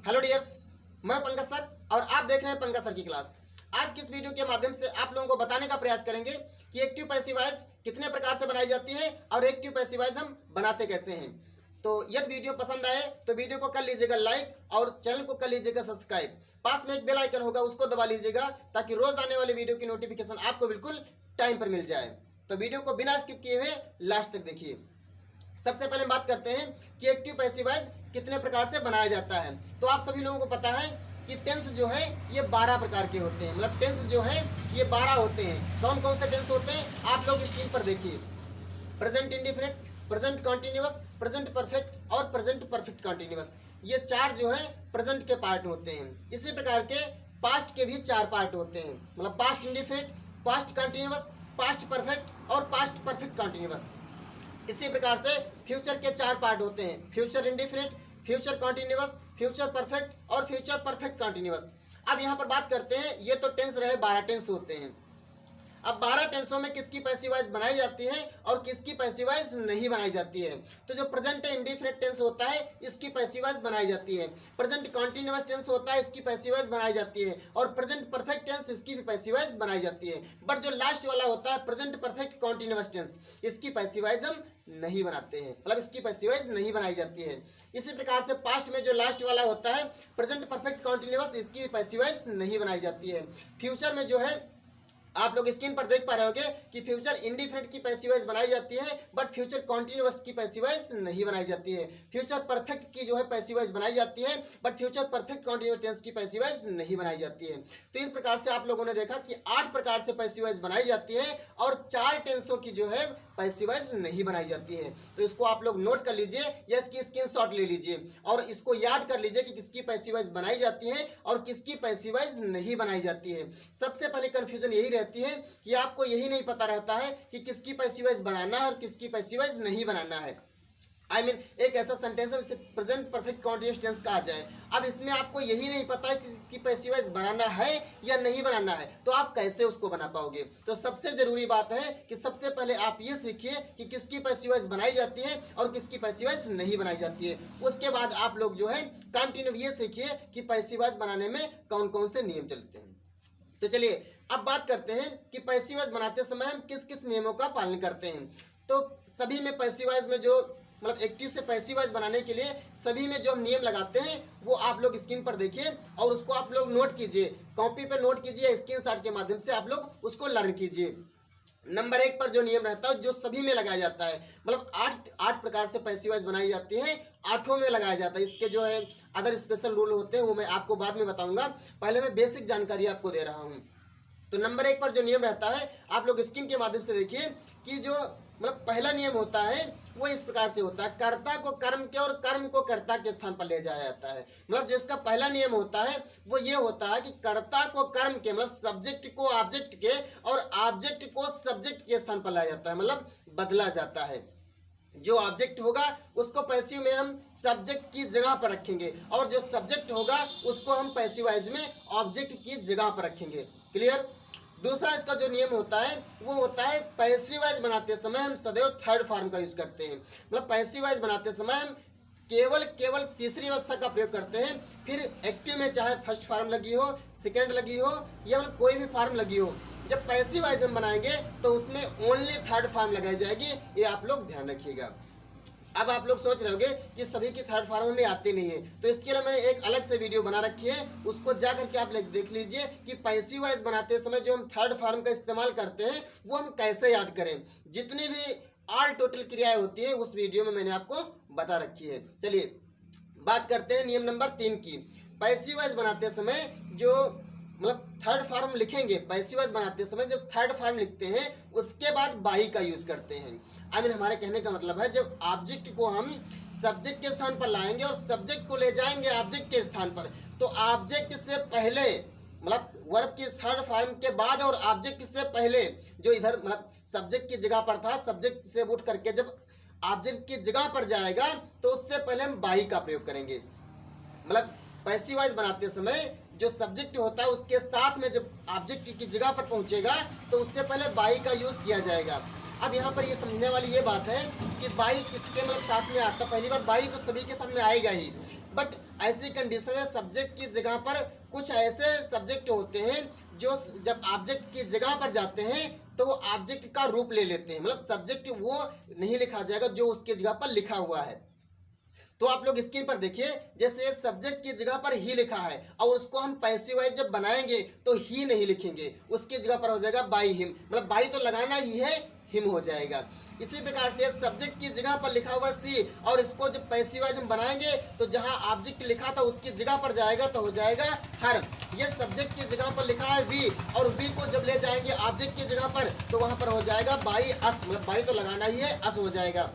Hello dears, मैं Pankaj sir और आप देख रहे हैं पंकज सर की क्लास। आज की इस वीडियो के माध्यम से आप लोगों को बताने का प्रयास करेंगे कि एक्टिव पैसिव वॉइस कितने प्रकार से बनाई जाती है और एक्टिव पैसिव वॉइस हम बनाते कैसे हैं। तो यदि वीडियो पसंद आए तो वीडियो को कर लीजिएगा लाइक और चैनल को कर लीजिएगा सब्सक्राइब। पास में एक बेल आइकन होगा, उसको दबा लीजिएगा ताकि रोज आने वाली वीडियो की नोटिफिकेशन आपको बिल्कुल टाइम पर मिल जाए। तो वीडियो को बिना स्किप किए हुए लास्ट तक देखिए। सबसे पहले बात करते हैं कि एक्टिव पैसिव वॉइस कितने प्रकार से बनाया जाता है। तो आप सभी लोगों को पता है कि टेंस जो है ये 12 प्रकार के होते हैं, मतलब टेंस जो है ये 12 होते हैं। कौन कौन से टेंस होते हैं आप लोग स्क्रीन पर देखिए। Present indefinite, present continuous, present perfect और प्रेजेंट परफेक्ट कॉन्टिन्यूअस, ये 4 जो है प्रेजेंट के पार्ट होते हैं। इसी प्रकार के पास्ट के भी 4 पार्ट होते हैं, मतलब past indefinite, past continuous, past perfect और पास्ट परफेक्ट कॉन्टिन्यूअस। इसी प्रकार से फ्यूचर के 4 पार्ट होते हैं, future indefinite, future continuous, future perfect और फ्यूचर परफेक्ट कॉन्टिन्यूअस। अब यहाँ पर बात करते हैं, ये तो टेंस रहे, 12 टेंस होते हैं। अब 12 टेंसों में किसकी पैसिव वॉइस बनाई जाती है और किसकी पैसिव वॉइस नहीं बनाई जाती है। तो जो प्रेजेंट इंडिफिनिट टेंस होता है इसकी पैसिव वॉइस बनाई जाती है, प्रेजेंट कॉन्टिन्यूअस टेंस होता है इसकी पैसिव वॉइस बनाई जाती है और प्रेजेंट परफेक्ट टेंस इसकी भी पैसिव वॉइस बनाई जाती है। बट जो लास्ट वाला होता है प्रेजेंट परफेक्ट कॉन्टिन्यूअस टेंस, इसकी पैसिव वॉइस हम नहीं बनाते हैं, मतलब इसकी पैसिव वॉइस नहीं बनाई जाती है। इसी प्रकार से पास्ट में जो लास्ट वाला होता है प्रेजेंट परफेक्ट कॉन्टिन्यूअस, इसकी पैसिव वॉइस नहीं बनाई जाती है। फ्यूचर में जो है आप लोग स्क्रीन पर देख पा रहे होंगे कि फ्यूचर इंडिफिनिट की पैसिव वॉइस बनाई जाती है बट फ्यूचर कॉन्टिन्यूअस की पैसिव वॉइस नहीं बनाई जाती है। फ्यूचर परफेक्ट की जो है पैसिव वॉइस बनाई जाती है but future perfect continuous tense की पैसिव वॉइस नहीं बनाई जाती है। तो इस प्रकार से आप लोगों ने देखा कि 8 प्रकार से पैसिव वॉइस बनाई जाती है और 4 टेंसों की जो है पैसिव वॉइस नहीं बनाई जाती है। तो इसको आप लोग नोट कर लीजिए या इसकी स्क्रीनशॉट ले लीजिए और इसको याद कर लीजिए कि किसकी पैसिव वॉइस बनाई जाती है और किसकी पैसिव वॉइस नहीं बनाई जाती है। सबसे पहले कंफ्यूजन यही रहती है कि आपको यही नहीं पता रहता है कि किसकी पैसिव वॉइस बनाना है और किसकी पैसिव वॉइस नहीं बनाना है। एक ऐसा सेंटेंस है जिसे प्रेजेंट परफेक्ट कॉन्टिन्यूअस टेंस कहा जाए। अब इसमें आपको यही नहीं पता है कि किसकी पैसिव वॉइस बनाना है या नहीं बनाना है, तो आप कैसे उसको बना पाओगे। तो सबसे जरूरी बात है कि सबसे पहले आप ये सीखिए कि किसकी पैसिव वॉइस बनाई जाती है और किसकी पैसिव वॉइस नहीं बनाई जाती है। उसके बाद आप लोग जो है कंटिन्यू ये सीखिए कि पैसिव वॉइस बनाने में कौन कौन से नियम चलते हैं। तो चलिए अब बात करते हैं कि पैसिव वॉइस बनाते समय हम किस किस नियमों का पालन करते हैं। तो सभी में पैसिव वॉइस में जो मतलब एक्टिव से पैसिव वॉइस बनाने के लिए सभी में जो हम नियम लगाते हैं वो आप लोग स्क्रीन पर देखिए और उसको आप लोग नोट कीजिए, कॉपी पर नोट कीजिए, स्क्रीनशॉट के माध्यम से आप लोग उसको लर्न कीजिए। नंबर 1 पर जो नियम रहता है जो सभी में लगाया जाता है, मतलब 8 प्रकार से पैसिव वॉइस बनाई जाती है, 8 में लगाया जाता है। इसके जो है अदर स्पेशल रूल होते हैं वो मैं आपको बाद में बताऊंगा, पहले मैं बेसिक जानकारी आपको दे रहा हूँ। तो नंबर 1 पर जो नियम रहता है आप लोग स्क्रीन के माध्यम से देखिए कि जो मतलब पहला नियम होता है वो इस प्रकार से होता है, कर्ता को कर्म के और कर्म को कर्ता के स्थान पर ले जाया जाता है। मतलब जो इसका पहला नियम होता है वो ये होता है कि कर्ता को कर्म के मतलब सब्जेक्ट को ऑब्जेक्ट के और ऑब्जेक्ट को सब्जेक्ट के स्थान पर लाया जाता है, मतलब बदला जाता है। जो ऑब्जेक्ट होगा उसको पैसिव में हम सब्जेक्ट की जगह पर रखेंगे और जो सब्जेक्ट होगा उसको हम पैसिव वॉइस में ऑब्जेक्ट की जगह पर रखेंगे। क्लियर। दूसरा इसका जो नियम होता है वो होता है पैसिव वॉइस बनाते समय हम सदैव थर्ड फॉर्म का यूज करते हैं, मतलब पैसिव वॉइस बनाते समय हम केवल तीसरी अवस्था का प्रयोग करते हैं। फिर एक्टिव में चाहे फर्स्ट फॉर्म लगी हो, सेकेंड लगी हो या मतलब कोई भी फॉर्म लगी हो, जब पैसिव वॉइस हम बनाएंगे तो उसमें ओनली थर्ड फॉर्म लगाई जाएगी, ये आप लोग ध्यान रखिएगा। अब आप लोग सोच रहे होंगे कि सभी की थर्ड फॉर्म में आती नहीं है, तो इसके लिए मैंने एक अलग से वीडियो बना रखी है, उसको जा करके आप देख लीजिए कि पैसिव वॉइस बनाते समय जो हम थर्ड फॉर्म का इस्तेमाल करते हैं वो हम कैसे याद करें। जितनी भी ऑल टोटल क्रियाएं होती है उस वीडियो में मैंने आपको बता रखी है। चलिए बात करते हैं नियम नंबर 3 की। पैसिव वॉइस बनाते समय जो मतलब थर्ड फॉर्म लिखेंगे, पैसिव वॉइस बनाते समय जब थर्ड फॉर्म लिखते हैं उसके बाद बाई का यूज करते हैं। हमारे कहने का मतलब है जब ऑब्जेक्ट को हम सब्जेक्ट के स्थान पर लाएंगे और सब्जेक्ट को ले जाएंगे ऑब्जेक्ट के स्थान पर, तो ऑब्जेक्ट से पहले मतलब वर्ब की थर्ड फॉर्म के बाद और ऑब्जेक्ट से पहले जो इधर मतलब सब्जेक्ट की जगह पर था, सब्जेक्ट से उठ करके जब ऑब्जेक्ट की जगह पर जाएगा तो उससे पहले हम बाई का प्रयोग करेंगे। मतलब पैसिव वॉइस बनाते समय जो सब्जेक्ट होता है उसके साथ में जब ऑब्जेक्ट की जगह पर पहुंचेगा तो उससे पहले बाई का यूज किया जाएगा। अब यहाँ पर ये समझने वाली ये बात है कि बाई किसके मतलब साथ में आता। पहली बात बाई तो सभी के साथ में आएगा ही, बट ऐसी कंडीशन में सब्जेक्ट की जगह पर कुछ ऐसे सब्जेक्ट होते हैं जो जब ऑब्जेक्ट की जगह पर जाते हैं तो वो ऑब्जेक्ट का रूप ले लेते हैं, मतलब सब्जेक्ट वो नहीं लिखा जाएगा जो उसकी जगह पर लिखा हुआ है। तो आप लोग स्क्रीन पर देखिए, जैसे सब्जेक्ट की जगह पर ही लिखा है और उसको हम पैसिव वॉइस जब बनाएंगे तो ही नहीं लिखेंगे, उसकी जगह पर हो जाएगा बाई हिम, मतलब बाई तो लगाना ही है, हिम हो जाएगा। इसी प्रकार से सब्जेक्ट की जगह पर लिखा हुआ सी और इसको जब पैसिव वॉइस हम बनाएंगे तो जहां ऑब्जेक्ट लिखा था उसकी जगह पर जाएगा तो हो जाएगा हर। ये सब्जेक्ट की जगह पर लिखा है वी और वी को जब ले जाएंगे ऑब्जेक्ट की जगह पर तो वहां पर हो जाएगा बाई अस, मतलब बाई तो लगाना ही है, अस हो जाएगा।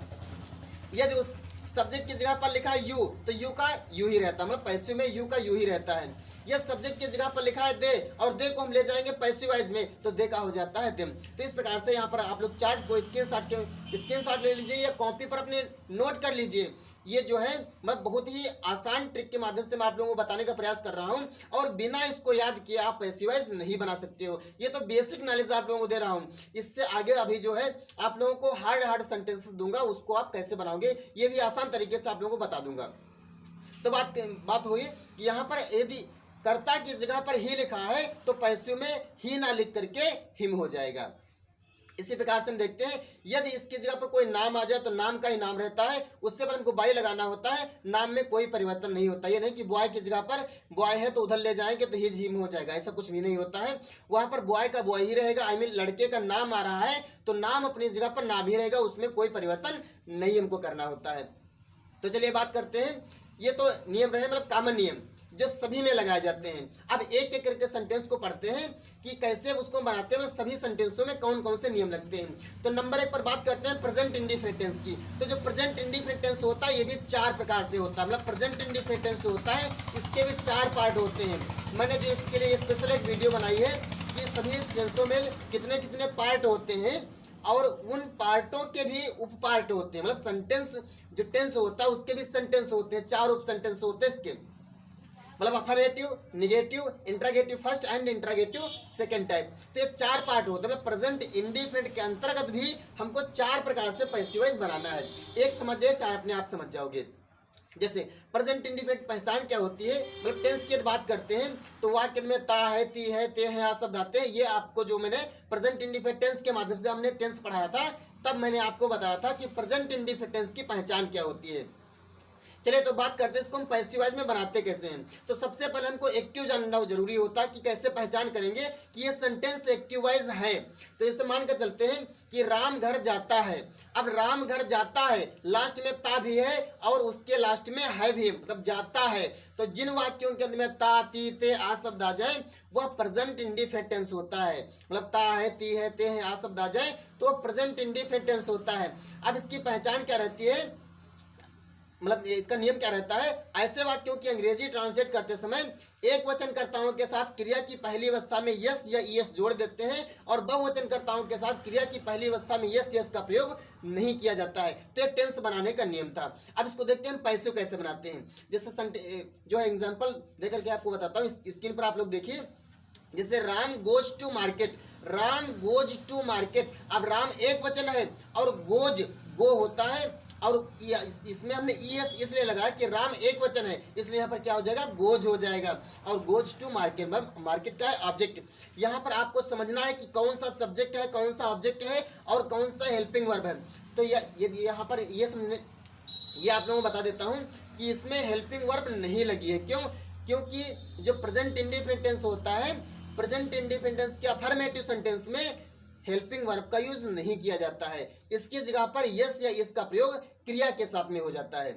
यदि उस सब्जेक्ट की जगह पर लिखा है यू तो यू का यू ही रहता है, मतलब पैसिव में यू का यू ही रहता है। यह सब्जेक्ट की जगह पर लिखा है दे और दे को हम ले जाएंगे पैसिव वॉइस में तो दे का हो जाता है देम। तो इस प्रकार से यहाँ पर आप लोग चार्ट को स्क्रीनशॉट ले लीजिए या कॉपी पर अपने नोट कर लीजिए। ये जो है मैं बहुत ही आसान ट्रिक के माध्यम से मैं आप लोगों को बताने का प्रयास कर रहा हूँ और बिना इसको याद किए आप पैसिव वॉइस नहीं बना सकते हो। ये तो बेसिक नॉलेज आप लोगों को दे रहा हूँ, इससे आगे अभी जो है आप लोगों को हार्ड सेंटेंसेस दूंगा, उसको आप कैसे बनाओगे ये भी आसान तरीके से आप लोगों को बता दूंगा। तो बात हुई यहाँ पर यदि कर्ता की जगह पर ही लिखा है तो पैसिव में ही ना लिख करके हिम हो जाएगा। इसी प्रकार से हम देखते हैं यदि इसकी जगह पर कोई नाम आ जाए तो नाम का ही नाम रहता है, उससे पर हमको बाई लगाना होता है, नाम में कोई परिवर्तन नहीं होता। ये नहीं कि बॉय की जगह पर बॉय है तो उधर ले जाएंगे तो हिज हिम हो जाएगा, ऐसा कुछ भी नहीं होता है। वहां पर बॉय का बॉय ही रहेगा, आई मीन लड़के का नाम आ रहा है तो नाम अपनी जगह पर नाम ही रहेगा, उसमें कोई परिवर्तन नहीं हमको करना होता है। तो चलिए बात करते हैं, ये तो नियम रहे, मतलब कॉमन नियम जो सभी में लगाए जाते हैं। अब एक एक करके सेंटेंस को पढ़ते हैं कि कैसे उसको बनाते हैं, मतलब सभी सेंटेंसों में कौन कौन से नियम लगते हैं। तो नंबर 1 पर बात करते हैं प्रेजेंट इंडिफिनिट टेंस की। तो जो प्रेजेंट इंडिफिनिट टेंस होता है ये भी 4 प्रकार से होता है, मतलब प्रेजेंट इंडिफिनिट टेंस होता है इसके भी 4 पार्ट होते हैं। मैंने जो इसके लिए स्पेशल एक वीडियो बनाई है कि सभी टेंसों में कितने कितने पार्ट होते हैं और उन पार्टों के भी उप पार्ट होते हैं, मतलब सेंटेंस जो टेंस होता है उसके भी सेंटेंस होते हैं, 4 उप सेंटेंस होते हैं इसके, मतलब affirmative, negative, interrogative first and interrogative second type. तो ये 4 पार्ट होते हैं, मतलब प्रेजेंट इंडिफिनिट के अंतर्गत भी हमको 4 प्रकार से पैसिव वॉइस बनाना है। एक समझ जाए 4 अपने आप समझ जाओगे। जैसे प्रेजेंट इंडिफिनिट पहचान क्या होती है, मतलब टेंस की बात करते हैं तो वाक्य में ता है, ती है, ते हैं शब्द आते हैं। ये आपको जो मैंने प्रेजेंट इंडिफिनिट टेंस के माध्यम से हमने टेंस पढ़ाया था तब मैंने आपको बताया था कि प्रेजेंट इंडिफिनिट टेंस की पहचान क्या होती है। चलिए तो बात करते हैं इसको हम पैसिव वॉइस में बनाते कैसे हैं। तो सबसे पहले हमको एक्टिव जानना जरूरी होता है कि कैसे पहचान करेंगे कि ये सेंटेंस एक्टिव वॉइस है। तो इसे मान कर चलते हैं कि राम घर जाता है। अब राम घर जाता है लास्ट में ता भी है और उसके लास्ट में है भी, मतलब जाता है। तो जिन वाक्यों के अंदर में ता, ती, ते, आ शब्द आ जाए वह प्रेजेंट इंडिफिनिट टेंस होता है, मतलब ता है, ती है, ते है, आ शब्द आ जाए तो प्रेजेंट इंडिफिनिट टेंस होता है। अब इसकी पहचान क्या रहती है, मतलब इसका नियम क्या रहता है, ऐसे वाक्यों की अंग्रेजी ट्रांसलेट करते समय एक वचनकर्ताओं के साथ क्रिया की पहली अवस्था में यस या ईएस जोड़ देते हैं और बहुवचनकर्ताओं के साथ क्रिया की पहली अवस्था में यस यस का प्रयोग नहीं किया जाता है। तो ये टेंस बनाने का नियम था। अब इसको देखते हैं हम पैसिव कैसे बनाते हैं। जैसे जो है एग्जांपल देकर के आपको बताता हूँ, स्क्रीन पर आप लोग देखिए। जैसे Ram goes to market, Ram goes to market. अब राम एक वचन है और गोज गो होता है और इसमें हमने ईएस इसलिए लगाया कि राम एक वचन है, इसलिए यहाँ पर क्या हो जाएगा, गोज हो जाएगा। और गोज टू मार्केट, मार्केट का है ऑब्जेक्ट। यहाँ पर आपको समझना है कि कौन सा सब्जेक्ट है, कौन सा ऑब्जेक्ट है और कौन सा हेल्पिंग वर्ब है। तो यदि यहाँ पर ये समझने, ये आप लोगों को बता देता हूँ कि इसमें हेल्पिंग वर्ब नहीं लगी है। क्यों? क्योंकि जो प्रेजेंट इंडिफिनिट टेंस होता है, प्रेजेंट इंडिफिनिट टेंस के अफर्मेटिव सेंटेंस में हेल्पिंग वर्ब का यूज नहीं किया जाता है। इसकी जगह पर यस या इस का प्रयोग क्रिया के साथ में हो जाता है।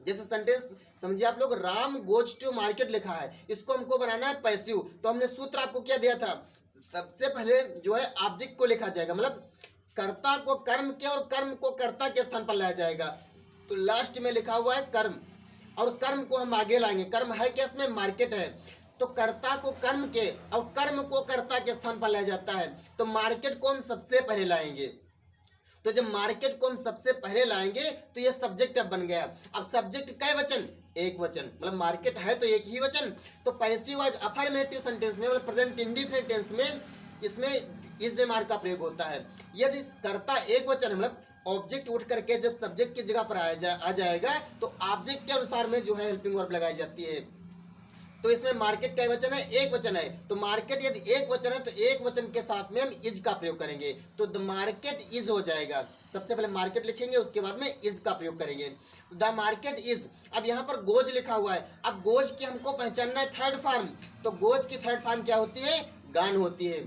जैसे सेंटेंस समझिए आप लोग, राम गोज टू मार्केट लिखा है, इसको हमको बनाना है पैसिव। तो हमने सूत्र आपको क्या दिया था, सबसे पहले जो है ऑब्जेक्ट को लिखा जाएगा, मतलब कर्ता को कर्म के और कर्म को कर्ता के स्थान पर लाया जाएगा। तो लास्ट में लिखा हुआ है कर्म और कर्म को हम आगे लाएंगे। कर्म है क्या, इसमें मार्केट है तो कर्ता को कर्म के और कर्म को कर्ता के स्थान पर लाया जाता है। तो मार्केट को हम सबसे पहले लाएंगे। तो जब मार्केट को हम सबसे पहले लाएंगे तो ये सब्जेक्ट अब बन गया। अब सब्जेक्ट कै वचन, एक वचन, मतलब मार्केट है तो एक ही वचन। तो पैसिव वॉइस अफर्मेटिव सेंटेंस में, मतलब प्रेजेंट इंडिफिनिट टेंस में इसमें इस मार्क का प्रयोग होता है। यदि कर्ता एक वचन है, मतलब ऑब्जेक्ट उठ करके जब सब्जेक्ट की जगह पर आ जाएगा तो ऑब्जेक्ट के अनुसार में जो है हेल्पिंग वर्ब लगाई जाती है। तो इसमें मार्केट का वचन है, एक वचन है, तो मार्केट यदि एक वचन है तो एक वचन के साथ में हम इज का प्रयोग करेंगे, तो द मार्केट इज हो जाएगा। सबसे पहले मार्केट लिखेंगे, उसके बाद में इज का प्रयोग करेंगे, द मार्केट इज। अब यहाँ पर गोज लिखा हुआ है, अब गोज की हमको पहचानना है थर्ड फॉर्म, तो गोज की थर्ड फॉर्म क्या होती है, गान होती है।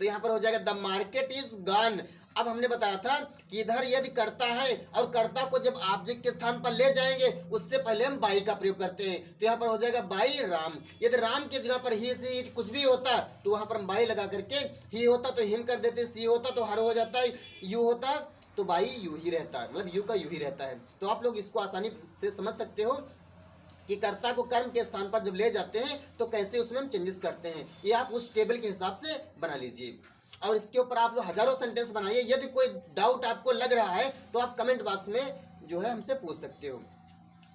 तो यहाँ पर हो जाएगा द मार्केट इज गान। अब हमने बताया था कि इधर यदि कर्ता है और कर्ता को जब ऑब्जेक्ट के स्थान पर ले जाएंगे उससे पहले हम बाई का प्रयोग करते हैं, तो यहाँ पर हो जाएगा बाई राम। यदि राम की जगह पर ही सी इट कुछ भी होता तो वहां पर हम बाई लगा करके, ही होता तो हिम कर देते, सी होता तो हर हो जाता है, यू होता तो बाई यू ही रहता है, मतलब यू का यू ही रहता है। तो आप लोग इसको आसानी से समझ सकते हो कि कर्ता को कर्म के स्थान पर जब ले जाते हैं तो कैसे उसमें हम चेंजेस करते हैं, ये आप उस टेबल के हिसाब से बना लीजिए। और इसके ऊपर आप लोग हजारों सेंटेंस बनाइए। यदि कोई डाउट आपको लग रहा है तो आप कमेंट बॉक्स में जो है हमसे पूछ सकते हो।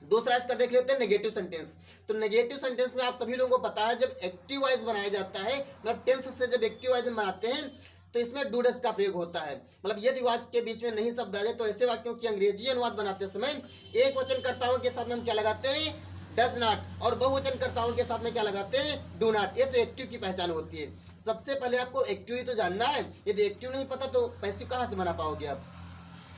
दूसरा इसका देख लेते हैं नेगेटिव सेंटेंस। तो नेगेटिव सेंटेंस में आप सभी लोगों को पता है जब एक्टिव वॉइस बनाया जाता है, मतलब टेंस से जब एक्टिव वॉइस बनाते हैं तो इसमें डू डज का प्रयोग होता है। मतलब यदि वाक्य के बीच में नहीं शब्द आ जाए तो ऐसे वाक्यों की अंग्रेजी अनुवाद बनाते समय एक वचन कर्ताओं के साथ में हम क्या लगाते हैं, डज नॉट, और बहुवचन कर्ताओं के साथ में क्या लगाते हैं, डू नॉट। ये तो एक्टिव की पहचान होती है। सबसे पहले आपको एक्टिव ही तो जानना है, यदि एक्टिव नहीं पता तो पैसिव कहाँ से बना पाओगे आप।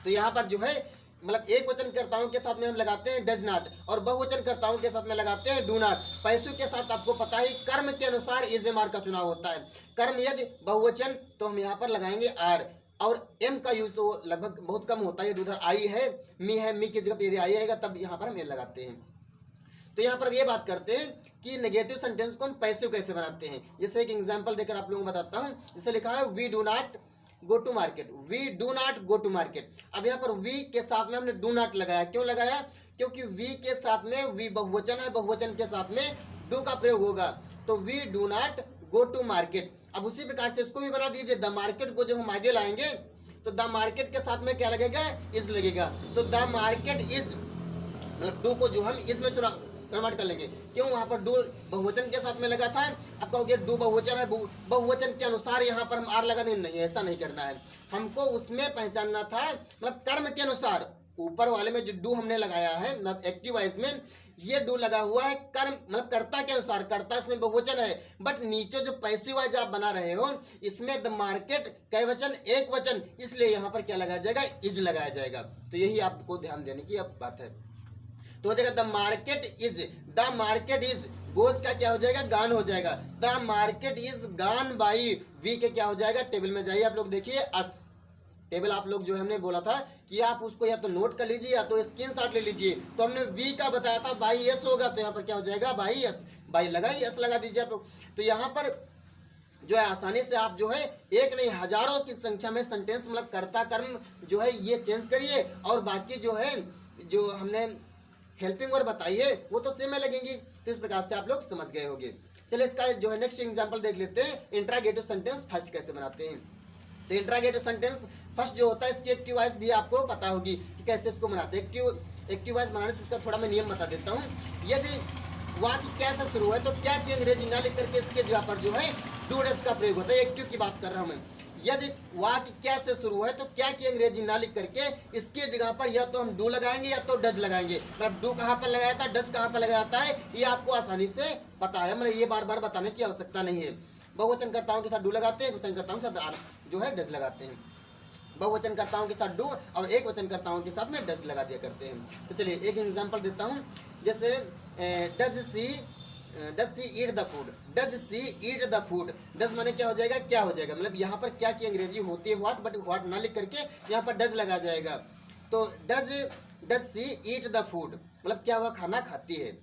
तो यहाँ पर जो है मतलब एक वचन कर्ताओं के साथ में हम लगाते हैं डज नॉट और बहुवचन कर्ताओं के साथ में लगाते हैं डू नॉट। पैसिव के साथ आपको पता है कर्म के अनुसार इज एम आर का चुनाव होता है। कर्म यदि बहुवचन तो हम यहाँ पर लगाएंगे आर, और एम का यूज तो लगभग बहुत कम होता है। यदि उधर आई है, मी की जगह पर यदि आई आएगा तब यहाँ पर हम एम लगाते हैं। तो यहाँ पर ये बात करते हैं कि नेगेटिव सेंटेंस को हम पैसिव कैसे बनाते हैं। जैसे एक एग्जांपल देकर आप लोगों को बताता हूँ। जैसे लिखा है we do not go to market, we do not go to market. अब यहाँ पर वी के साथ में हमने डू नॉट लगाया, क्यों लगाया, क्योंकि वी के साथ में वी बहुवचन है, बहुवचन के साथ में डू का प्रयोग होगा, तो we do not go to market. अब उसी प्रकार से इसको भी बना दीजिए, द मार्केट को जब हम आगे लाएंगे तो द मार्केट के साथ में क्या लगेगा, इज लगेगा, तो द मार्केट इज, मतलब डू को जो हम इसमें कन्वर्ट कर लेंगे, क्यों, वहां पर डू बहुवचन के साथ में लगा था। अब कहोगे डू बहुवचन है, बहुवचन के अनुसार यहाँ पर हम आर लगा देंगे, नहीं ऐसा नहीं करना है, हमको उसमें पहचानना था, मतलब कर्म के अनुसार। ऊपर वाले में जो डू हमने लगाया है मतलब एक्टिव वॉइस में ये डू लगा हुआ है कर्म मतलब कर्ता के अनुसार, कर्ता इसमें बहुवचन है, बट नीचे जो पैसिव वॉइस आप बना रहे हो इसमें द मार्केट कई वचन एक वचन, इसलिए यहाँ पर क्या लगाया जाएगा, इज लगाया जाएगा। तो यही आपको ध्यान देने की अब बात है। तो हो जाएगा the market is, the market is goes का क्या हो जाएगा, गान हो जाएगा, द मार्केट इज गान बाई वी के क्या हो जाएगा, टेबल में जाइए आप लोग देखिए अस। टेबल आप लोग जो हमने बोला था कि आप उसको या तो नोट कर लीजिए या तो स्क्रीनशॉट ले लीजिए, तो हमने वी का बताया था बाई एस होगा, तो यहाँ पर क्या हो जाएगा, बाई एस, बाई लगा एस लगा दीजिए आप लोग। तो यहाँ पर जो है आसानी से आप जो है एक नहीं हजारों की संख्या में सेंटेंस मतलब कर्ता कर्म जो है ये चेंज करिए, और बाकी जो है जो हमने हेल्पिंग वर्ब बताई है वो तो सेम में लगेंगी। तो इस प्रकार से आप लोग समझ गए होंगे। चलिए इसका जो है नेक्स्ट एग्जांपल देख लेते हैं, इंट्रागेटिव सेंटेंस फर्स्ट कैसे बनाते हैं। तो इंट्रागेटिव सेंटेंस फर्स्ट जो होता है इसकी एक्टिव वॉइस भी आपको पता होगी कि कैसे इसको बनाते हैं। एक्टिव वॉइस बनाने से इसका थोड़ा मैं नियम बता देता हूँ। यदि वाक्य क्या से शुरू है तो क्या की अंग्रेजी ना लिख करके इसके जगह पर जो है डू डज का प्रयोग होता है। एक्टिव की बात कर रहा हूँ मैं। यदि वाक्य क्या से शुरू है तो क्या की अंग्रेजी ना लिख करके इसके जगह पर या तो हम डू लगाएंगे या तो डज लगाएंगे। मतलब डू कहाँ पर लगाया था, डज कहाँ पर लगाया जाता है, ये आपको आसानी से पता है, मतलब ये बार बार बताने की आवश्यकता नहीं है। बहुवचन कर्ताओं के साथ डू लगाते हैं, वचन कर्ताओं के साथ जो है डज लगाते हैं। बहुवचन कर्ताओं के साथ डू और एक वचन कर्ताओं के साथ में डज लगा दिया करते हैं। तो चलिए एक एग्जाम्पल देता हूँ। जैसे does she eat the food, does she eat the food, does माने क्या हो जाएगा, क्या हो जाएगा, मतलब यहाँ पर क्या की अंग्रेजी होती है व्हाट, बट व्हाट ना लिख करके यहाँ पर डज लगा जाएगा। तो does she eat the food मतलब क्या वह खाना खाती है।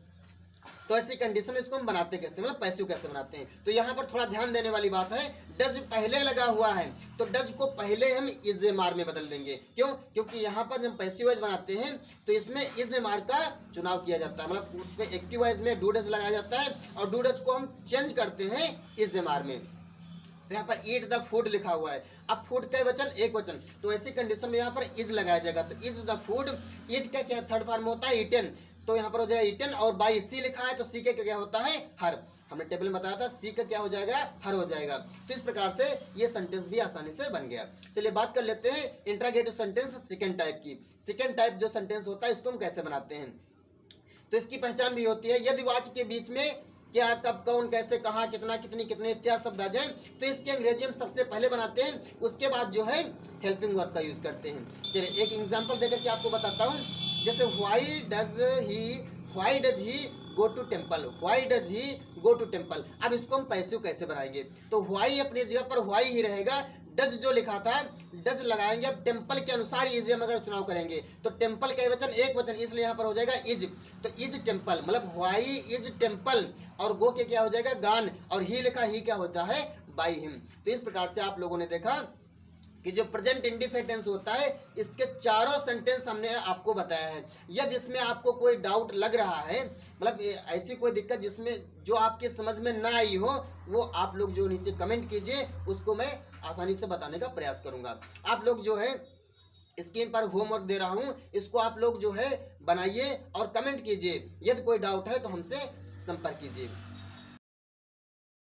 तो ऐसी कंडीशन में इसको हम बनाते कैसे, मतलब पैसिव कैसे बनाते हैं। तो यहाँ पर थोड़ा ध्यान देने वाली बात है, डज पहले लगा हुआ है तो डज को पहले हम इज एम आर में बदल देंगे। क्यों, क्योंकि यहाँ पर जब पैसिव वॉइस बनाते हैं तो इसमें इज एम आर का चुनाव किया जाता है, मतलब उसमें एक्टिव वॉइस में डू डज लगाया जाता है और डू डज को हम चेंज करते हैं इज एम आर में। तो यहाँ पर ईट द फूड लिखा हुआ है, अब फूड का वचन एक वचन, तो ऐसी कंडीशन में यहाँ पर इज लगाया जाएगा। तो इज द फूड, ईट का क्या थर्ड फॉर्म होता है ईटन, तो यहाँ पर हो जाएगा ईटन, और बाई सी लिखा है तो सी के क्या होता है हर। हमने टेबल में बताया था सी का क्या हो जाएगा, हर हो जाएगा। तो इस प्रकार से ये सेंटेंस भी आसानी से बन गया। चलिए बात कर लेते हैं इंट्रागेटिव सेंटेंस सेकंड टाइप की। सेकंड टाइप जो सेंटेंस होता है इसको हम कैसे बनाते हैं, तो इसकी पहचान भी होती है। यदि वाक्य के बीच में क्या, कब, कौन, कैसे, कहाँ, कितना, कितनी, कितने इत्यादि शब्द आ जाए तो इसकी अंग्रेजी हम सबसे पहले बनाते हैं, उसके बाद जो है हेल्पिंग वर्ब का यूज करते हैं। चलिए एक एग्जांपल देकर के आपको बताता हूँ। जैसे why does he go to temple, why does he go to temple. अब इसको हम पैसिव कैसे बनाएंगे, तो व्हाई अपनी जगह पर व्हाई ही रहेगा, डज जो लिखा था डज लगाएंगे। अब टेम्पल के अनुसार इज हम अगर चुनाव करेंगे तो टेम्पल का वचन एक वचन, इसलिए यहाँ पर हो जाएगा इज। तो इज टेम्पल मतलब व्हाई इज टेम्पल, और गो के क्या हो जाएगा गान, और ही लिखा ही क्या होता है बाई हिम। तो इस प्रकार से आप लोगों ने देखा कि जो प्रेजेंट इंडिफिनिट टेंस होता है इसके चारों सेंटेंस हमने आपको बताया है। यदि इसमें आपको कोई डाउट लग रहा है, मतलब ऐसी कोई दिक्कत जिसमें जो आपके समझ में ना आई हो, वो आप लोग जो नीचे कमेंट कीजिए, उसको मैं आसानी से बताने का प्रयास करूंगा। आप लोग जो है स्क्रीन पर होमवर्क दे रहा हूं, इसको आप लोग जो है बनाइए और कमेंट कीजिए। यदि कोई डाउट है तो हमसे संपर्क कीजिए।